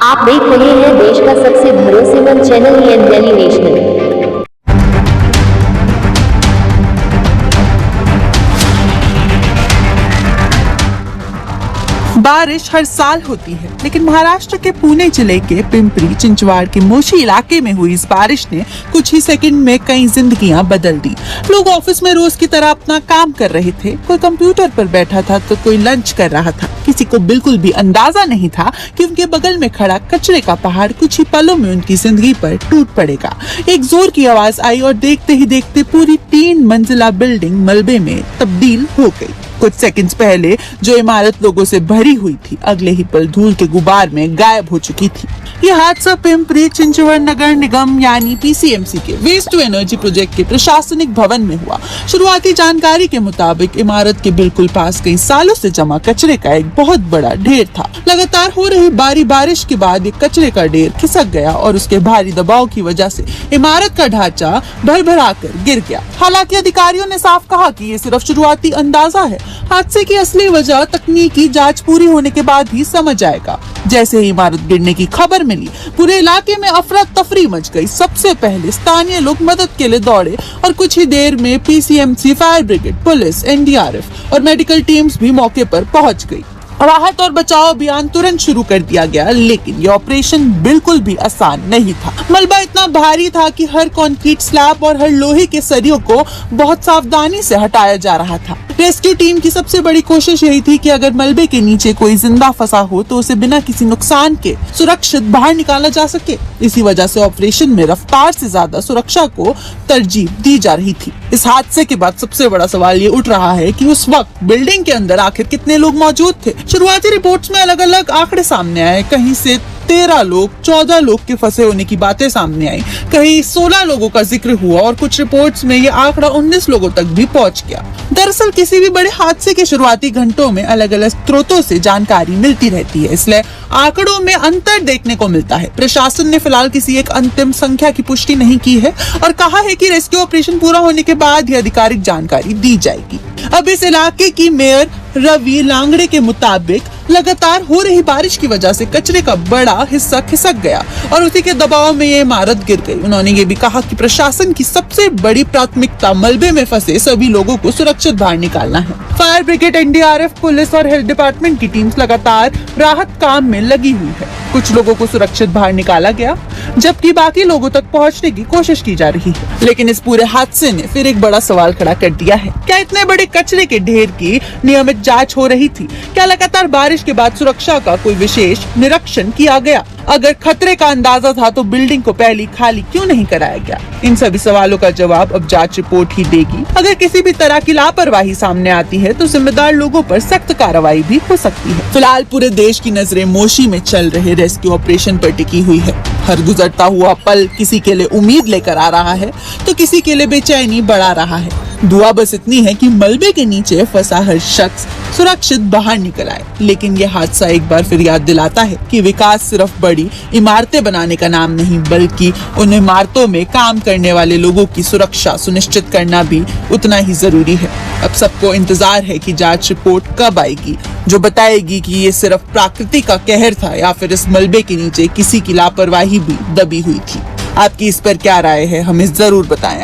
आप देख रहे हैं देश का सबसे भरोसेमंद चैनल दिल्ली नेशनल। बारिश हर साल होती है, लेकिन महाराष्ट्र के पुणे जिले के पिंपरी चिंचवाड़ के मोशी इलाके में हुई इस बारिश ने कुछ ही सेकंड में कई जिंदगियां बदल दी। लोग ऑफिस में रोज की तरह अपना काम कर रहे थे, कोई कंप्यूटर पर बैठा था तो कोई लंच कर रहा था। किसी को बिल्कुल भी अंदाजा नहीं था कि उनके बगल में खड़ा कचरे का पहाड़ कुछ ही पलों में उनकी जिंदगी पर टूट पड़ेगा। एक जोर की आवाज आई और देखते ही देखते पूरी 3 मंजिला बिल्डिंग मलबे में तब्दील हो गई। कुछ सेकंड्स पहले जो इमारत लोगों से भरी हुई थी, अगले ही पल धूल के गुबार में गायब हो चुकी थी। ये हादसा पिंपरी चिंचवड़ नगर निगम यानी पीसीएमसी के वेस्ट टू एनर्जी प्रोजेक्ट के प्रशासनिक भवन में हुआ। शुरुआती जानकारी के मुताबिक इमारत के बिल्कुल पास कई सालों से जमा कचरे का एक बहुत बड़ा ढेर था। लगातार हो रही भारी बारिश के बाद ये कचरे का ढेर खिसक गया और उसके भारी दबाव की वजह से इमारत का ढांचा भरभरा कर गिर गया। हालांकि अधिकारियों ने साफ कहा कि ये सिर्फ शुरुआती अंदाजा है। हादसे की असली वजह तकनीकी जांच पूरी होने के बाद ही समझ आएगा। जैसे ही इमारत गिरने की खबर मिली, पूरे इलाके में अफरा तफरी मच गई। सबसे पहले स्थानीय लोग मदद के लिए दौड़े और कुछ ही देर में PCMC, fire brigade, police, NDRF और मेडिकल टीम्स भी मौके पर पहुंच गई। राहत और बचाव अभियान तुरंत शुरू कर दिया गया, लेकिन ये ऑपरेशन बिल्कुल भी आसान नहीं था। मलबा इतना भारी था कि हर कंक्रीट स्लैब और हर लोहे के सरियों को बहुत सावधानी से हटाया जा रहा था। रेस्क्यू टीम की सबसे बड़ी कोशिश यही थी कि अगर मलबे के नीचे कोई जिंदा फंसा हो तो उसे बिना किसी नुकसान के सुरक्षित बाहर निकाला जा सके। इसी वजह से ऑपरेशन में रफ्तार से ज्यादा सुरक्षा को तरजीह दी जा रही थी। इस हादसे के बाद सबसे बड़ा सवाल ये उठ रहा है कि उस वक्त बिल्डिंग के अंदर आखिर कितने लोग मौजूद थे। शुरुआती रिपोर्ट्स में अलग अलग आंकड़े सामने आए। कहीं से 13 लोग, 14 लोग के फंसे होने की बातें सामने आई, कहीं 16 लोगों का जिक्र हुआ और कुछ रिपोर्ट्स में ये आंकड़ा 19 लोगों तक भी पहुंच गया। दरअसल किसी भी बड़े हादसे के शुरुआती घंटों में अलग अलग स्रोतों से जानकारी मिलती रहती है, इसलिए आंकड़ों में अंतर देखने को मिलता है। प्रशासन ने फिलहाल किसी एक अंतिम संख्या की पुष्टि नहीं की है और कहा है कि रेस्क्यू ऑपरेशन पूरा होने के बाद ही आधिकारिक जानकारी दी जाएगी। अब इस इलाके की मेयर रवि लांगड़े के मुताबिक लगातार हो रही बारिश की वजह से कचरे का बड़ा हिस्सा खिसक गया और उसी के दबाव में ये इमारत गिर गई। उन्होंने ये भी कहा कि प्रशासन की सबसे बड़ी प्राथमिकता मलबे में फंसे सभी लोगों को सुरक्षित बाहर निकालना है। फायर ब्रिगेड, एनडीआरएफ, पुलिस और हेल्थ डिपार्टमेंट की टीम्स लगातार राहत काम में लगी हुई है। कुछ लोगों को सुरक्षित बाहर निकाला गया, जबकि बाकी लोगों तक पहुंचने की कोशिश की जा रही है। लेकिन इस पूरे हादसे ने फिर एक बड़ा सवाल खड़ा कर दिया है। क्या इतने बड़े कचरे के ढेर की नियमित जांच हो रही थी? क्या लगातार बारिश के बाद सुरक्षा का कोई विशेष निरीक्षण किया गया? अगर खतरे का अंदाजा था तो बिल्डिंग को पहले खाली क्यों नहीं कराया गया? इन सभी सवालों का जवाब अब जांच रिपोर्ट ही देगी। अगर किसी भी तरह की लापरवाही सामने आती है तो जिम्मेदार लोगों पर सख्त कार्रवाई भी हो सकती है। फिलहाल पूरे देश की नजरें मोशी में चल रहे रेस्क्यू ऑपरेशन पर टिकी हुई है। हर गुजरता हुआ पल किसी के लिए उम्मीद लेकर आ रहा है तो किसी के लिए बेचैनी बढ़ा रहा है। दुआ बस इतनी है कि मलबे के नीचे फंसा हर शख्स सुरक्षित बाहर निकल आए। लेकिन यह हादसा एक बार फिर याद दिलाता है कि विकास सिर्फ बड़ी इमारतें बनाने का नाम नहीं, बल्कि उन इमारतों में काम करने वाले लोगों की सुरक्षा सुनिश्चित करना भी उतना ही जरूरी है। अब सबको इंतजार है कि जांच रिपोर्ट कब आएगी, जो बताएगी कि ये सिर्फ प्रकृति का कहर था या फिर इस मलबे के नीचे किसी की लापरवाही भी दबी हुई थी। आपकी इस पर क्या राय है, हमें जरूर बताएं।